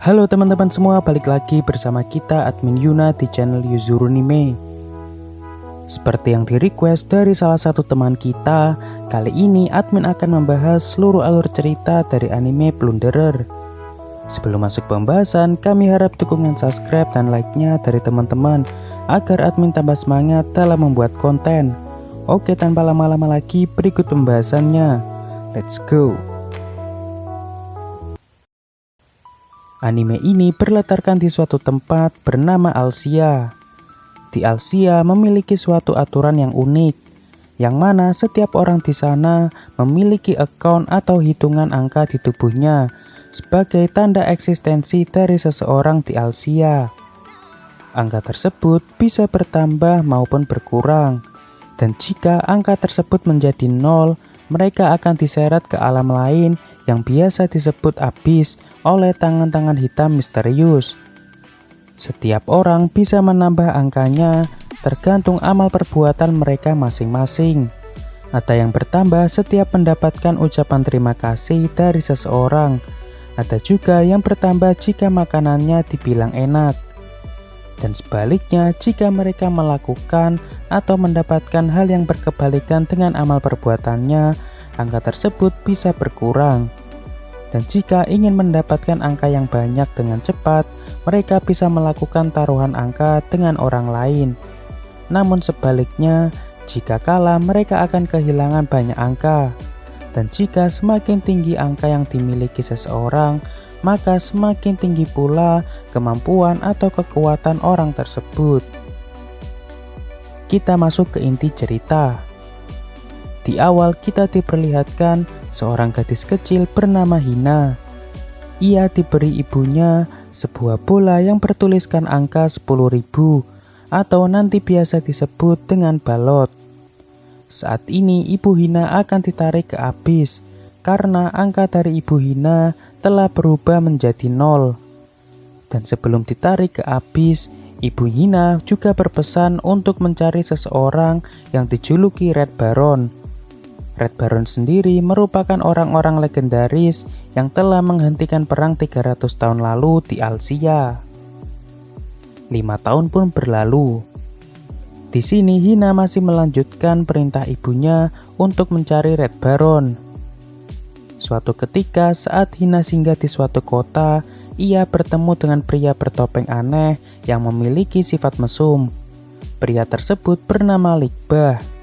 Halo teman-teman semua, balik lagi bersama kita admin Yuna di channel Yuzurunime. Seperti yang di request dari salah satu teman kita, kali ini admin akan membahas seluruh alur cerita dari anime Plunderer. Sebelum masuk pembahasan, kami harap dukungan subscribe dan like-nya dari teman-teman agar admin tambah semangat dalam membuat konten. Oke, tanpa lama-lama lagi, berikut pembahasannya. Let's go. Anime ini berlatarkan di suatu tempat bernama Alsia. Di Alsia memiliki suatu aturan yang unik, yang mana setiap orang di sana memiliki account atau hitungan angka di tubuhnya sebagai tanda eksistensi dari seseorang di Alsia. Angka tersebut bisa bertambah maupun berkurang, dan jika angka tersebut menjadi 0, mereka akan diseret ke alam lain yang biasa disebut abyss oleh tangan-tangan hitam misterius. Setiap orang bisa menambah angkanya tergantung amal perbuatan mereka masing-masing. Ada yang bertambah setiap mendapatkan ucapan terima kasih dari seseorang. Ada juga yang bertambah jika makanannya dibilang enak. Dan sebaliknya, jika mereka melakukan atau mendapatkan hal yang berkebalikan dengan amal perbuatannya, angka tersebut bisa berkurang. Dan jika ingin mendapatkan angka yang banyak dengan cepat, mereka bisa melakukan taruhan angka dengan orang lain. Namun sebaliknya, jika kalah mereka akan kehilangan banyak angka. Dan jika semakin tinggi angka yang dimiliki seseorang, maka semakin tinggi pula kemampuan atau kekuatan orang tersebut. Kita masuk ke inti cerita. Di awal kita diperlihatkan seorang gadis kecil bernama Hina. Ia diberi ibunya sebuah bola yang bertuliskan angka 10.000 atau nanti biasa disebut dengan balot. Saat ini ibu Hina akan ditarik ke abyss karena angka dari ibu Hina telah berubah menjadi 0. Dan sebelum ditarik ke abyss, ibu Hina juga berpesan untuk mencari seseorang yang dijuluki Red Baron. Red Baron sendiri merupakan orang-orang legendaris yang telah menghentikan perang 300 tahun lalu di Alsia. 5 tahun pun berlalu. Di sini Hina masih melanjutkan perintah ibunya untuk mencari Red Baron. Suatu ketika saat Hina singgah di suatu kota, ia bertemu dengan pria bertopeng aneh yang memiliki sifat mesum. Pria tersebut bernama Likbah.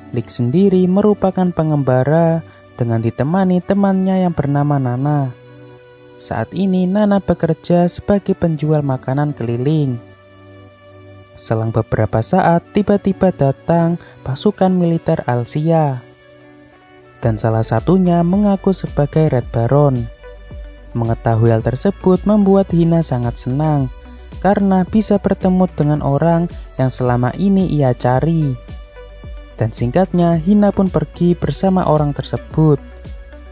Lik sendiri merupakan pengembara dengan ditemani temannya yang bernama Nana. Saat ini Nana bekerja sebagai penjual makanan keliling. Selang beberapa saat tiba-tiba datang pasukan militer Alsia. Dan salah satunya mengaku sebagai Red Baron. Mengetahui hal tersebut membuat Hina sangat senang karena bisa bertemu dengan orang yang selama ini ia cari. Dan singkatnya, Hina pun pergi bersama orang tersebut.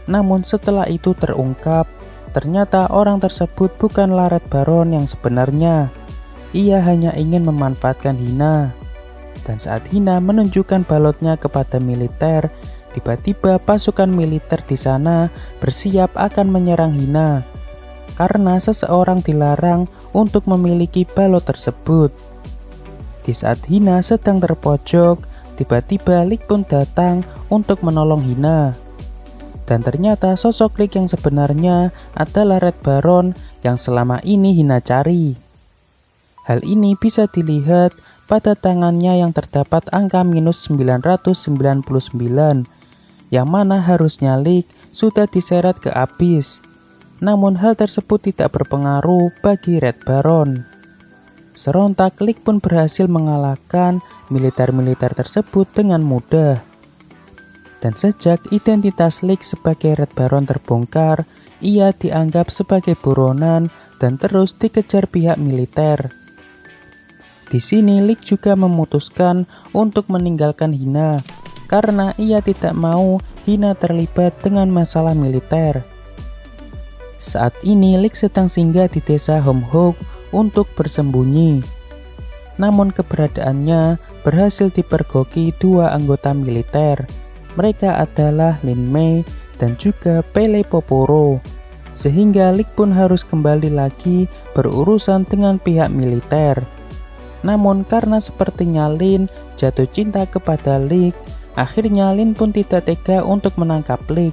Namun setelah itu terungkap, ternyata orang tersebut bukanlah Red Baron yang sebenarnya. Ia hanya ingin memanfaatkan Hina. Dan saat Hina menunjukkan balotnya kepada militer, tiba-tiba pasukan militer di sana bersiap akan menyerang Hina. Karena seseorang dilarang untuk memiliki balot tersebut. Di saat Hina sedang terpojok, tiba-tiba Lik pun datang untuk menolong Hina. Dan ternyata sosok Lik yang sebenarnya adalah Red Baron yang selama ini Hina cari. Hal ini bisa dilihat pada tangannya yang terdapat angka minus 999, yang mana harusnya Lik sudah diseret ke abyss. Namun hal tersebut tidak berpengaruh bagi Red Baron. Serontak Lik pun berhasil mengalahkan militer-militer tersebut dengan mudah. Dan sejak identitas Lik sebagai Red Baron terbongkar, ia dianggap sebagai buronan dan terus dikejar pihak militer. Di sini Lik juga memutuskan untuk meninggalkan Hina karena ia tidak mau Hina terlibat dengan masalah militer. Saat ini Lik sedang singgah di desa Homehog untuk bersembunyi. Namun keberadaannya berhasil dipergoki dua anggota militer. Mereka adalah Lin Mei dan juga Pele Poporo. sehingga Lik pun harus kembali lagi berurusan dengan pihak militer. Namun karena sepertinya Lin jatuh cinta kepada Lik, akhirnya Lin pun tidak tega untuk menangkap Lik.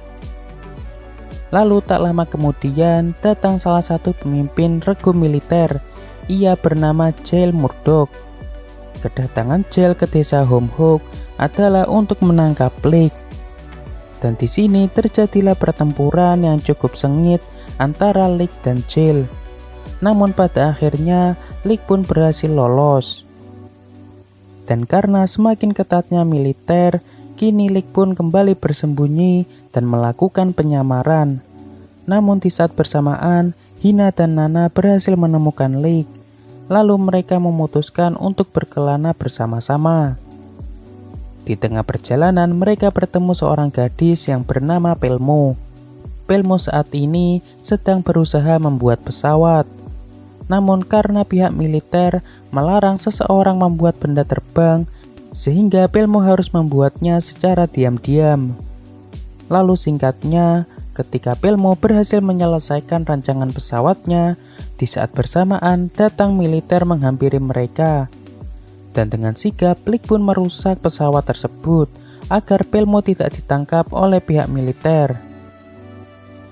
Lalu tak lama kemudian datang salah satu pemimpin regu militer. Ia bernama Jael Murdoch. Kedatangan Jael ke desa Homehawk adalah untuk menangkap Lik. Dan di sini terjadilah pertempuran yang cukup sengit antara Lik dan Jael. Namun pada akhirnya Lik pun berhasil lolos. Dan karena semakin ketatnya militer, kini Lik pun kembali bersembunyi dan melakukan penyamaran. Namun di saat bersamaan, Hina dan Nana berhasil menemukan Lik. Lalu mereka memutuskan untuk berkelana bersama-sama. Di tengah perjalanan mereka bertemu seorang gadis yang bernama Pelmo. Pelmo saat ini sedang berusaha membuat pesawat. Namun karena pihak militer melarang seseorang membuat benda terbang, sehingga Pelmo harus membuatnya secara diam-diam. Lalu singkatnya, ketika Pelmo berhasil menyelesaikan rancangan pesawatnya, di saat bersamaan datang militer menghampiri mereka. Dan dengan sigap, Lik pun merusak pesawat tersebut agar Pelmo tidak ditangkap oleh pihak militer.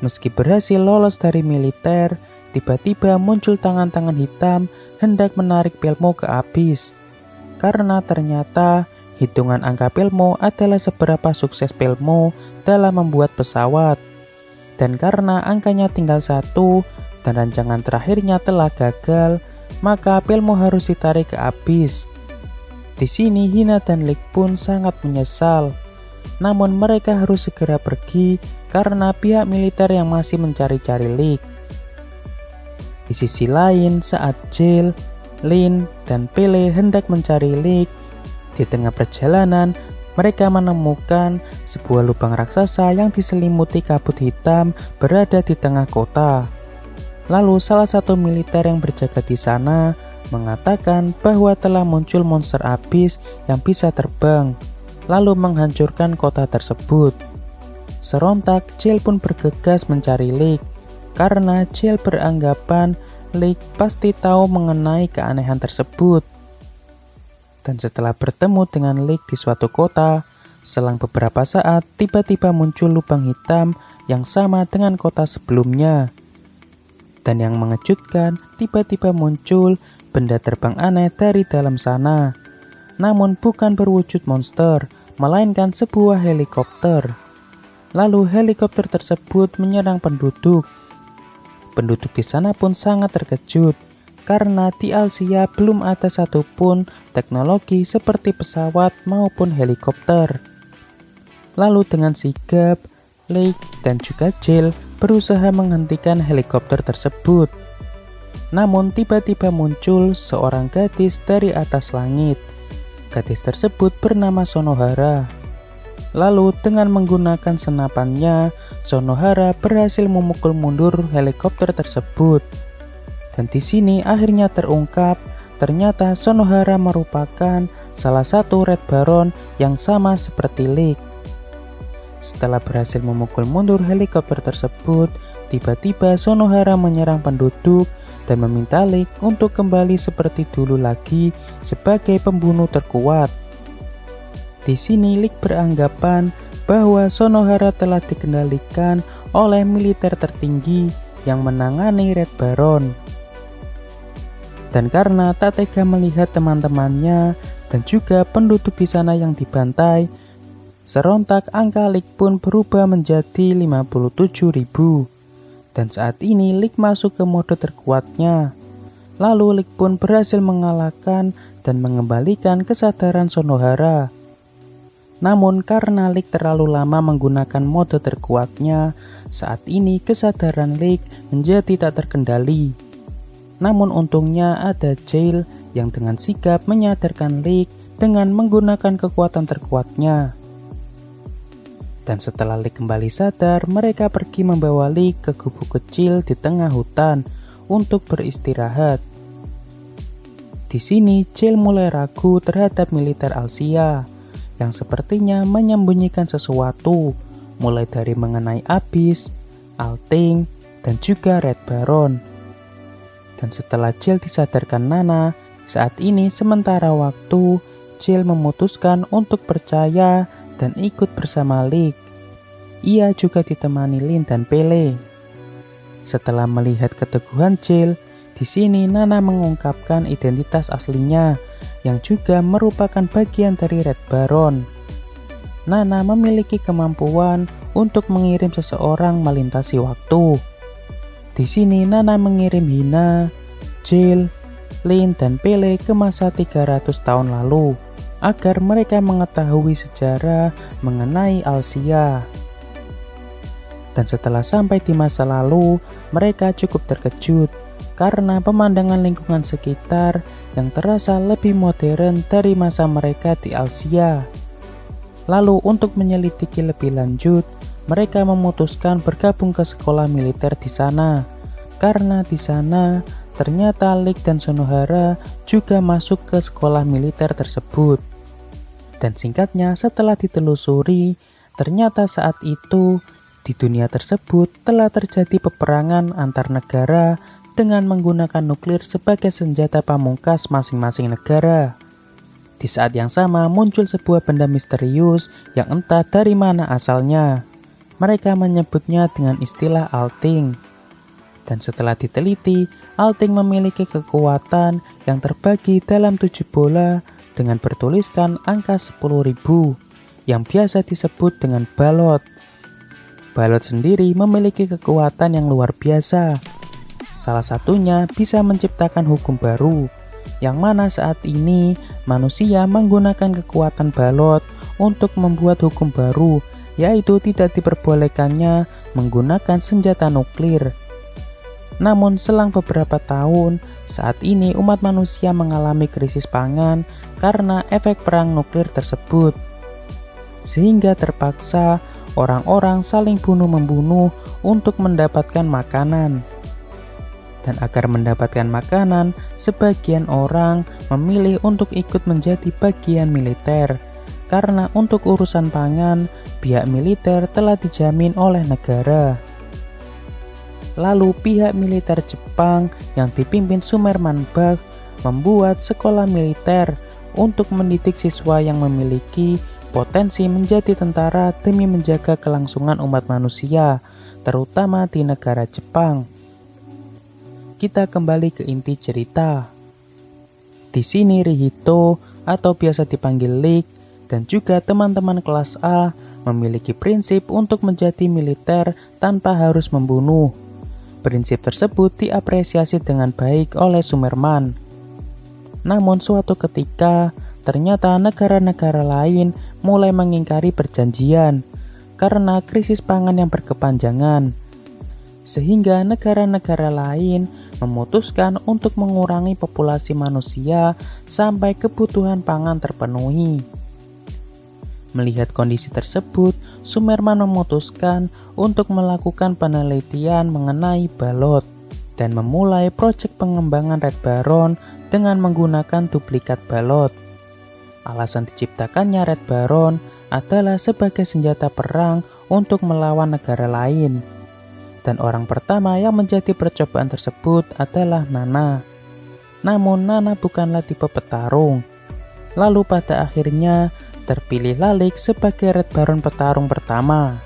Meski berhasil lolos dari militer, tiba-tiba muncul tangan-tangan hitam hendak menarik Pelmo ke abyss. Karena ternyata hitungan angka Pelmo adalah seberapa sukses Pelmo dalam membuat pesawat. Dan karena angkanya tinggal 1 dan rancangan terakhirnya telah gagal, maka Pelmo harus ditarik ke abyss. Di sini Hina dan Lik pun sangat menyesal. Namun mereka harus segera pergi karena pihak militer yang masih mencari-cari Lik. Di sisi lain, saat Jael, Lin, dan Pele hendak mencari Lik, di tengah perjalanan mereka menemukan sebuah lubang raksasa yang diselimuti kabut hitam berada di tengah kota. Lalu salah satu militer yang berjaga di sana mengatakan bahwa telah muncul monster abyss yang bisa terbang, lalu menghancurkan kota tersebut. Serontak, Jael pun bergegas mencari Lik, karena Jael beranggapan Lik pasti tahu mengenai keanehan tersebut. Dan setelah bertemu dengan Lik di suatu kota, selang beberapa saat tiba-tiba muncul lubang hitam yang sama dengan kota sebelumnya. Dan yang mengejutkan, tiba-tiba muncul benda terbang aneh dari dalam sana. Namun bukan berwujud monster, melainkan sebuah helikopter. Lalu helikopter tersebut menyerang penduduk. Penduduk di sana pun sangat terkejut, karena di Alsia belum ada satupun teknologi seperti pesawat maupun helikopter. Lalu dengan sigap, Lik dan juga Jael berusaha menghentikan helikopter tersebut. Namun tiba-tiba muncul seorang gadis dari atas langit. Gadis tersebut bernama Sonohara. Lalu dengan menggunakan senapannya, Sonohara berhasil memukul mundur helikopter tersebut. Dan di sini akhirnya terungkap, ternyata Sonohara merupakan salah satu Red Baron yang sama seperti Lik. Setelah berhasil memukul mundur helikopter tersebut, tiba-tiba Sonohara menyerang penduduk dan meminta Lik untuk kembali seperti dulu lagi sebagai pembunuh terkuat. Di sini Lik beranggapan bahwa Sonohara telah dikendalikan oleh militer tertinggi yang menangani Red Baron. Dan karena tak tega melihat teman-temannya dan juga penduduk di sana yang dibantai, serontak angka Lik pun berubah menjadi 57.000. Dan saat ini Lik masuk ke mode terkuatnya. Lalu Lik pun berhasil mengalahkan dan mengembalikan kesadaran Sonohara. Namun karena Lik terlalu lama menggunakan mode terkuatnya, saat ini kesadaran Lik menjadi tak terkendali. Namun untungnya ada Jael yang dengan sigap menyadarkan Lik dengan menggunakan kekuatan terkuatnya. Dan setelah Lik kembali sadar, mereka pergi membawa Lik ke gubuk kecil di tengah hutan untuk beristirahat. Di sini Jael mulai ragu terhadap militer Alsia yang sepertinya menyembunyikan sesuatu, mulai dari mengenai abyss, Alting, dan juga Red Baron. Dan setelah Jill disadarkan Nana, saat ini sementara waktu, Jill memutuskan untuk percaya dan ikut bersama Lick. Ia juga ditemani Lynn dan Pele. Setelah melihat keteguhan Jill, di sini Nana mengungkapkan identitas aslinya yang juga merupakan bagian dari Red Baron. Nana memiliki kemampuan untuk mengirim seseorang melintasi waktu. Di sini Nana mengirim Hina, Jill, Lynn, dan Pele ke masa 300 tahun lalu agar mereka mengetahui sejarah mengenai Alsia. Dan setelah sampai di masa lalu, mereka cukup terkejut karena pemandangan lingkungan sekitar yang terasa lebih modern dari masa mereka di Alsia. Lalu untuk menyelidiki lebih lanjut, mereka memutuskan bergabung ke sekolah militer di sana. Karena di sana ternyata Lick dan Shanohara juga masuk ke sekolah militer tersebut. Dan singkatnya setelah ditelusuri, ternyata saat itu di dunia tersebut telah terjadi peperangan antar negara dengan menggunakan nuklir sebagai senjata pamungkas masing-masing negara. Di saat yang sama muncul sebuah benda misterius yang entah dari mana asalnya. Mereka menyebutnya dengan istilah Alting. Dan setelah diteliti, Alting memiliki kekuatan yang terbagi dalam 7 bola dengan bertuliskan angka 10.000 yang biasa disebut dengan balot. Balot sendiri memiliki kekuatan yang luar biasa. Salah satunya bisa menciptakan hukum baru, yang mana saat ini manusia menggunakan kekuatan balot untuk membuat hukum baru, yaitu tidak diperbolehkannya menggunakan senjata nuklir. Namun selang beberapa tahun, saat ini umat manusia mengalami krisis pangan karena efek perang nuklir tersebut. Sehingga terpaksa orang-orang saling bunuh-membunuh untuk mendapatkan makanan. Dan agar mendapatkan makanan, sebagian orang memilih untuk ikut menjadi bagian militer. Karena untuk urusan pangan, pihak militer telah dijamin oleh negara. Lalu pihak militer Jepang yang dipimpin Sumerman Bach membuat sekolah militer untuk mendidik siswa yang memiliki potensi menjadi tentara demi menjaga kelangsungan umat manusia, terutama di negara Jepang. Kita kembali ke inti cerita. Di sini Rihito atau biasa dipanggil Lick dan juga teman-teman kelas A memiliki prinsip untuk menjadi militer tanpa harus membunuh. Prinsip tersebut diapresiasi dengan baik oleh Sumerman. Namun suatu ketika, ternyata negara-negara lain mulai mengingkari perjanjian karena krisis pangan yang berkepanjangan. Sehingga negara-negara lain memutuskan untuk mengurangi populasi manusia sampai kebutuhan pangan terpenuhi. Melihat kondisi tersebut, Sumerman memutuskan untuk melakukan penelitian mengenai balot dan memulai proyek pengembangan Red Baron dengan menggunakan duplikat balot. Alasan diciptakannya Red Baron adalah sebagai senjata perang untuk melawan negara lain. Dan orang pertama yang menjadi percobaan tersebut adalah Nana. Namun Nana bukanlah tipe petarung. Lalu pada akhirnya terpilihlah Lick sebagai Red Baron petarung pertama.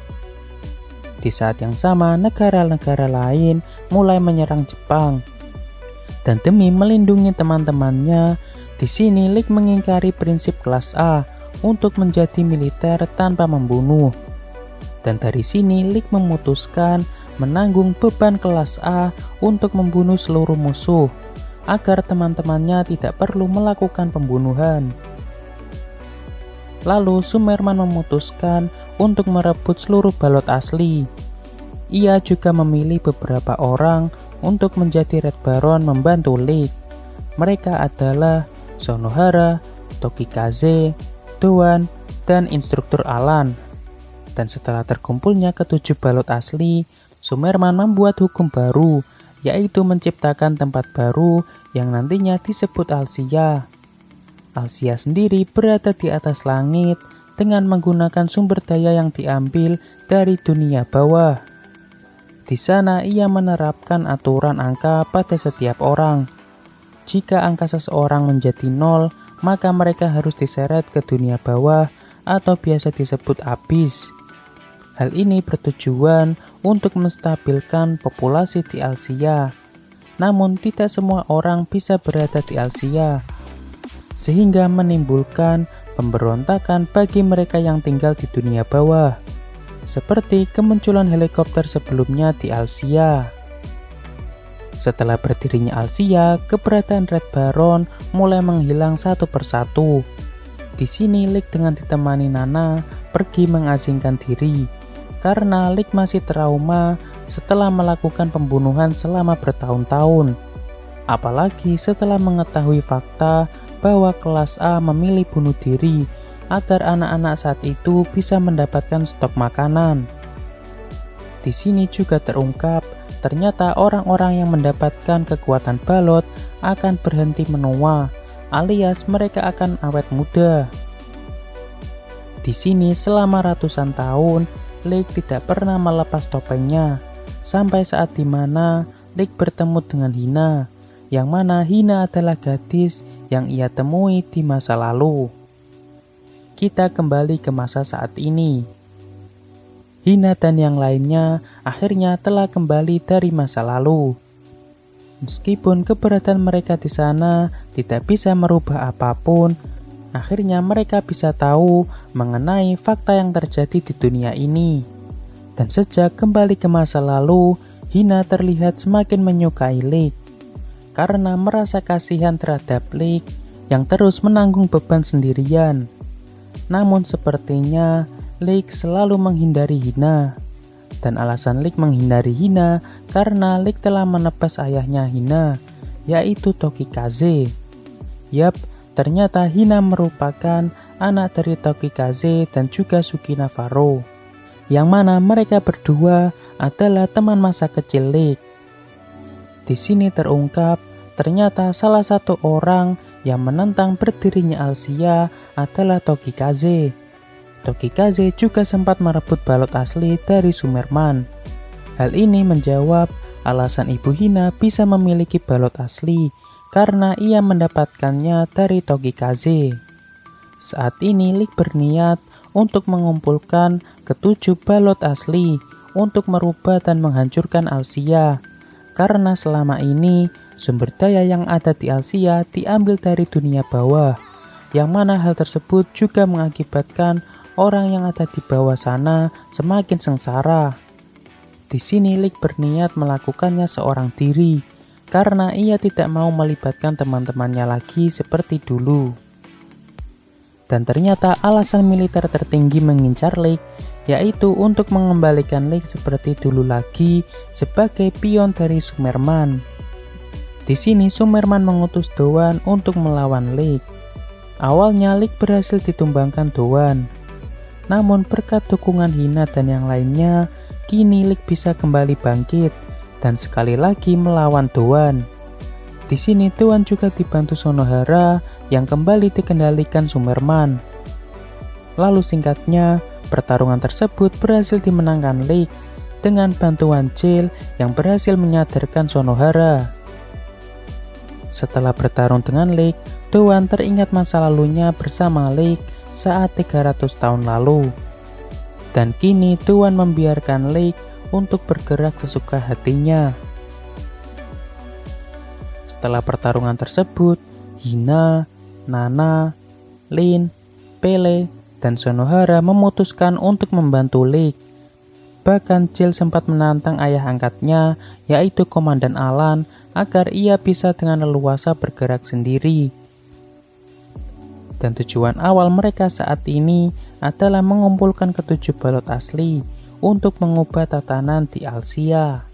Di saat yang sama, negara-negara lain mulai menyerang Jepang. Dan demi melindungi teman-temannya, di sini Lick mengingkari prinsip kelas A untuk menjadi militer tanpa membunuh. Dan dari sini Lick memutuskan menanggung beban kelas A untuk membunuh seluruh musuh, agar teman-temannya tidak perlu melakukan pembunuhan. Lalu Sumerman memutuskan untuk merebut seluruh balot asli. Ia juga memilih beberapa orang untuk menjadi Red Baron membantu Lick. Mereka adalah Shanohara, Tokikaze, Doan, dan instruktur Alan. Dan setelah terkumpulnya ketujuh balot asli, Sumerman membuat hukum baru, yaitu menciptakan tempat baru yang nantinya disebut Alsia. Alsia sendiri berada di atas langit dengan menggunakan sumber daya yang diambil dari dunia bawah. Di sana ia menerapkan aturan angka pada setiap orang. Jika angka seseorang menjadi 0, maka mereka harus diseret ke dunia bawah atau biasa disebut abyss. Hal ini bertujuan untuk menstabilkan populasi di Alsia. Namun tidak semua orang bisa berada di Alsia, sehingga menimbulkan pemberontakan bagi mereka yang tinggal di dunia bawah, seperti kemunculan helikopter sebelumnya di Alsia. Setelah berdirinya Alsia, keberadaan Red Baron mulai menghilang satu persatu. Di sini Leek dengan ditemani Nana pergi mengasingkan diri, karena Leek masih trauma setelah melakukan pembunuhan selama bertahun-tahun. Apalagi setelah mengetahui fakta bahwa kelas A memilih bunuh diri agar anak-anak saat itu bisa mendapatkan stok makanan. Di sini juga terungkap, ternyata orang-orang yang mendapatkan kekuatan balot akan berhenti menua, alias mereka akan awet muda. Di sini selama ratusan tahun, Leek tidak pernah melepas topengnya, sampai saat dimana Leek bertemu dengan Hina, yang mana Hina adalah gadis yang ia temui di masa lalu. Kita kembali ke masa saat ini. Hina dan yang lainnya akhirnya telah kembali dari masa lalu. Meskipun keberadaan mereka di sana tidak bisa merubah apapun, akhirnya mereka bisa tahu mengenai fakta yang terjadi di dunia ini. Dan sejak kembali ke masa lalu, Hina terlihat semakin menyukai Leek karena merasa kasihan terhadap Leek yang terus menanggung beban sendirian. Namun sepertinya Leek selalu menghindari Hina. Dan alasan Leek menghindari Hina karena Leek telah menebas ayahnya Hina, yaitu Tokikaze. Yap, ternyata Hina merupakan anak dari Tokikaze dan juga Sukina Faro, yang mana mereka berdua adalah teman masa kecil Leek. Di sini terungkap, ternyata salah satu orang yang menentang berdirinya Alsia adalah Tokikaze. Tokikaze juga sempat merebut balot asli dari Sumerman. Hal ini menjawab alasan Ibu Hina bisa memiliki balot asli karena ia mendapatkannya dari Tokikaze. Saat ini Leek berniat untuk mengumpulkan ketujuh balot asli untuk merubah dan menghancurkan Alsia, karena selama ini sumber daya yang ada di Alsia diambil dari dunia bawah, yang mana hal tersebut juga mengakibatkan orang yang ada di bawah sana semakin sengsara. Di sini Leek berniat melakukannya seorang diri, karena ia tidak mau melibatkan teman-temannya lagi seperti dulu. Dan ternyata alasan militer tertinggi mengincar Leek yaitu untuk mengembalikan Leek seperti dulu lagi sebagai pion dari Sumerman. Di sini Sumerman mengutus Doan untuk melawan Leek. Awalnya Leek berhasil ditumbangkan Doan. Namun berkat dukungan Hina dan yang lainnya, kini Leek bisa kembali bangkit dan sekali lagi melawan Doan. Di sini Doan juga dibantu Sonohara yang kembali dikendalikan Sumerman. Lalu singkatnya, pertarungan tersebut berhasil dimenangkan Leek dengan bantuan Jill yang berhasil menyadarkan Sonohara. Setelah bertarung dengan Leek, Doan teringat masa lalunya bersama Leek saat 300 tahun lalu. Dan kini Doan membiarkan Leek untuk bergerak sesuka hatinya. Setelah pertarungan tersebut, Hina, Nana, Lin, Pele, dan Sonohara memutuskan untuk membantu Leek. Bahkan Jill sempat menantang ayah angkatnya, yaitu Komandan Alan, agar ia bisa dengan leluasa bergerak sendiri. Dan tujuan awal mereka saat ini adalah mengumpulkan ketujuh balot asli untuk mengubah tatanan di Alsia.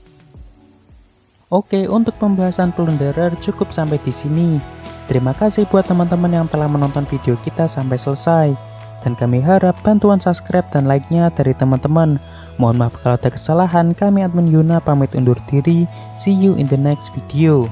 Oke, untuk pembahasan Plunderer cukup sampai di sini. Terima kasih buat teman-teman yang telah menonton video kita sampai selesai. Dan kami harap bantuan subscribe dan like-nya dari teman-teman. Mohon maaf kalau ada kesalahan, kami admin Yuna pamit undur diri. See you in the next video.